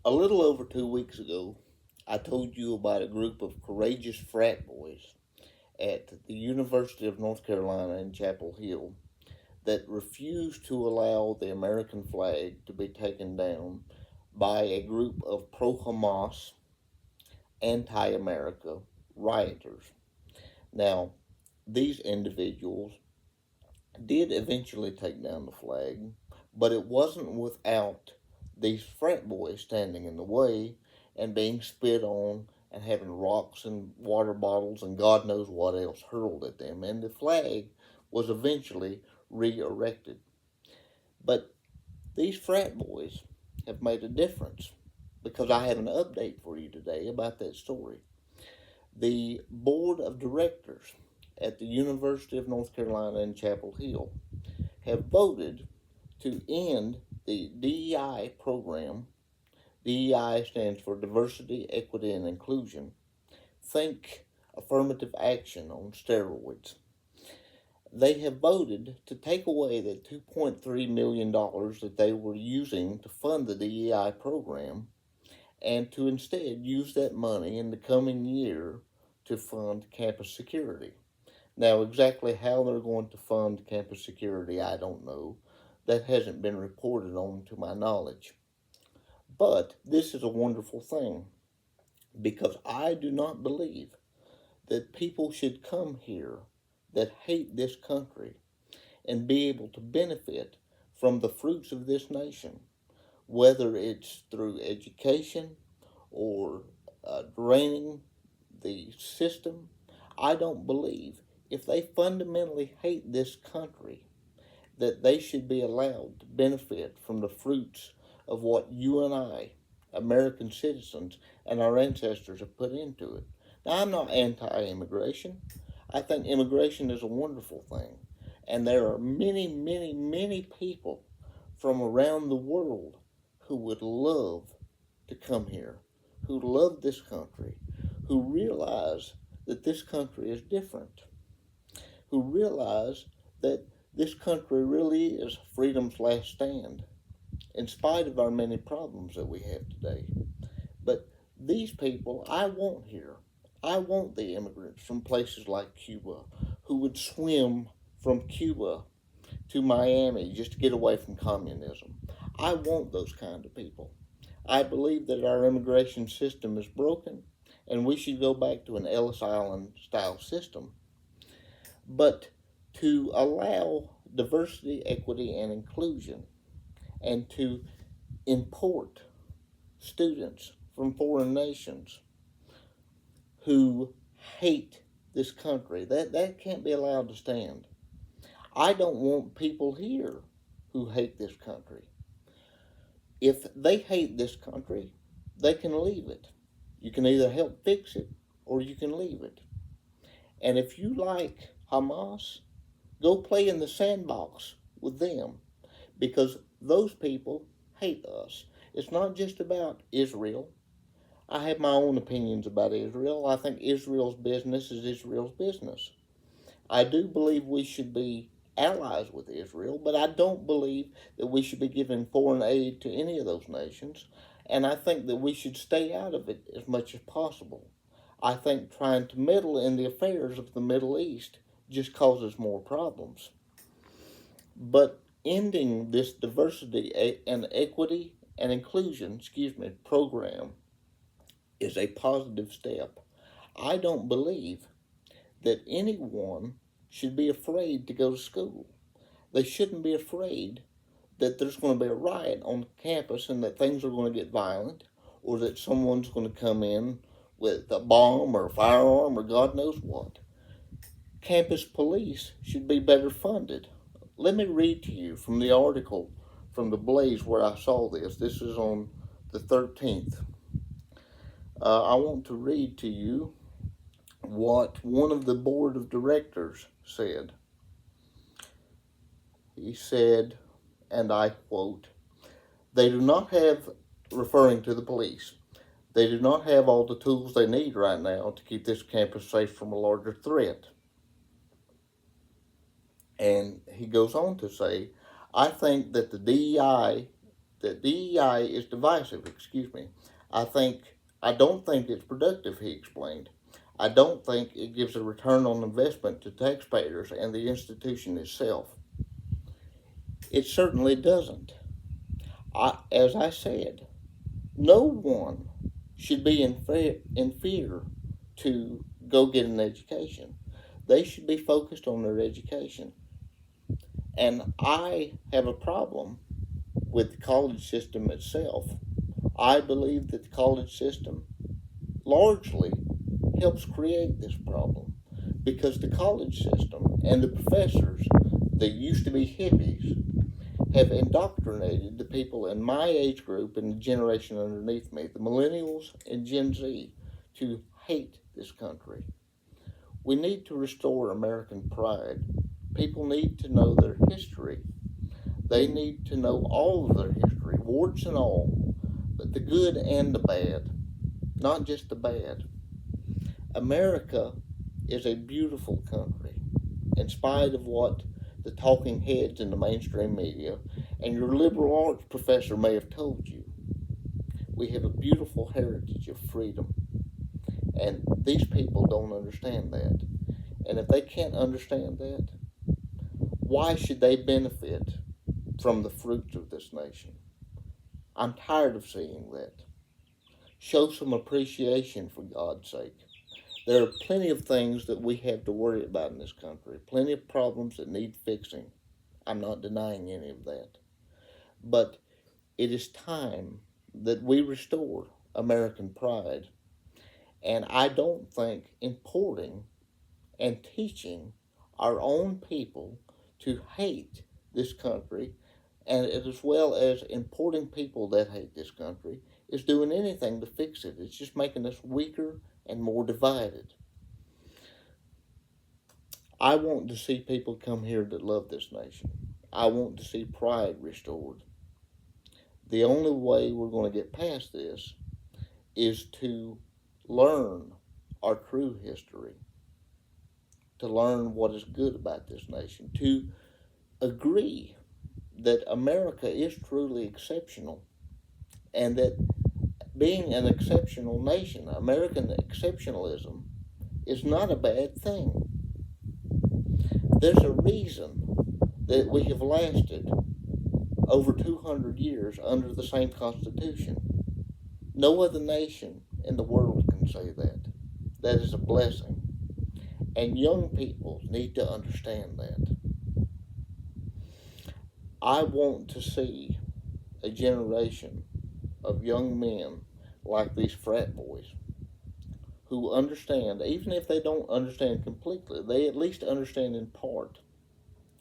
A little over 2 weeks ago, I told you about a group of courageous frat boys at the University of North Carolina in Chapel Hill that refused to allow the American flag to be taken down by a group of pro Hamas, anti America rioters. Now, these individuals did eventually take down the flag, but it wasn't without these frat boys standing in the way and being spit on and having rocks and water bottles and God knows what else hurled at them. And the flag was eventually re erected. But these frat boys have made a difference because I have an update for you today about that story. The board of directors at the University of North Carolina in Chapel Hill have voted to end the DEI program. DEI stands for Diversity, Equity, and Inclusion. Think affirmative action on steroids. They have voted to take away the $2.3 million that they were using to fund the DEI program and to instead use that money in the coming year to fund campus security. Now, exactly how they're going to fund campus security, I don't know. That hasn't been reported on to my knowledge. But this is a wonderful thing because I do not believe that people should come here that hate this country and be able to benefit from the fruits of this nation, whether it's through education or draining the system. I don't believe if they fundamentally hate this country that they should be allowed to benefit from the fruits of what you and I, American citizens, and our ancestors have put into it. Now, I'm not anti immigration. I think immigration is a wonderful thing. And there are many, many, many people from around the world who would love to come here, who love this country, who realize that this country is different, who realize that this country really is freedom's last stand, in spite of our many problems that we have today. But these people I want here. I want the immigrants from places like Cuba who would swim from Cuba to Miami just to get away from communism. I want those kind of people. I believe that our immigration system is broken and we should go back to an Ellis Island style system. But to allow diversity, equity, and inclusion and to import students from foreign nations who hate this country, that can't be allowed to stand. I don't want people here who hate this country. If they hate this country, they can leave it. You can either help fix it or you can leave it. And if you like Hamas, go play in the sandbox with them because those people hate us. It's not just about Israel. I have my own opinions about Israel. I think Israel's business is Israel's business. I do believe we should be allies with Israel, but I don't believe that we should be giving foreign aid to any of those nations. And I think that we should stay out of it as much as possible. I think trying to meddle in the affairs of the Middle East just causes more problems. But ending this diversity and equity and inclusion, program is a positive step. I don't believe that anyone should be afraid to go to school. They shouldn't be afraid that there's going to be a riot on campus and that things are going to get violent or that someone's going to come in with a bomb or a firearm or God knows what. Campus police should be better funded. Let me read to you from the article from the Blaze where I saw this. This is on the 13th. I want to read to you what one of the board of directors said. He said, and I quote, they do not have, referring to the police, they do not have all the tools they need right now to keep this campus safe from a larger threat. And he goes on to say, I think that the DEI that DEI is divisive, I don't think it's productive, he explained. I don't think it gives a return on investment to taxpayers and the institution itself. It certainly doesn't. As I said, no one should be in fear to go get an education. They should be focused on their education. And I have a problem with the college system itself. I believe that the college system largely helps create this problem because the college system and the professors that used to be hippies have indoctrinated the people in my age group and the generation underneath me, the millennials and Gen Z, to hate this country. We need to restore American pride. People need to know their history. They need to know all of their history, warts and all, but the good and the bad, not just the bad. America is a beautiful country, in spite of what the talking heads in the mainstream media and your liberal arts professor may have told you. We have a beautiful heritage of freedom, and these people don't understand that. And if they can't understand that, why should they benefit from the fruits of this nation? I'm tired of seeing that. Show some appreciation, for God's sake. There are plenty of things that we have to worry about in this country, plenty of problems that need fixing. I'm not denying any of that. But it is time that we restore American pride. And I don't think importing and teaching our own people to hate this country, and as well as importing people that hate this country, is doing anything to fix it. It's just making us weaker and more divided. I want to see people come here that love this nation. I want to see pride restored. The only way we're going to get past this is to learn our true history, to learn what is good about this nation, to agree that America is truly exceptional, and that being an exceptional nation, American exceptionalism, is not a bad thing. There's a reason that we have lasted over 200 years under the same Constitution. No other nation in the world can say that. That is a blessing. And young people need to understand that. I want to see a generation of young men like these frat boys who understand, even if they don't understand completely, they at least understand in part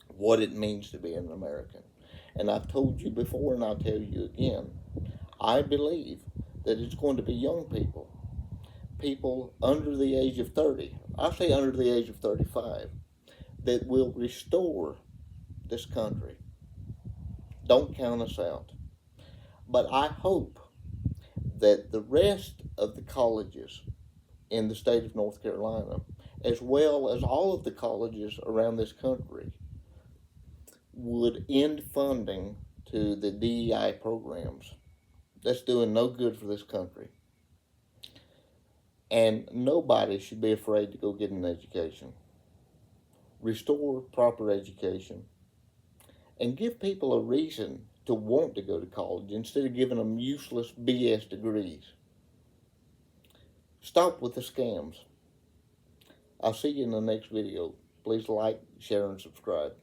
what it means to be an American. And I've told you before, and I'll tell you again, I believe that it's going to be young people, people under the age of 30, I say under the age of 35, that will restore this country. Don't count us out. But I hope that the rest of the colleges in the state of North Carolina, as well as all of the colleges around this country, would end funding to the DEI programs. That's doing no good for this country. And nobody should be afraid to go get an education. Restore proper education and give people a reason to want to go to college instead of giving them useless BS degrees. Stop with the scams. I'll see you in the next video. Please like, share, and subscribe.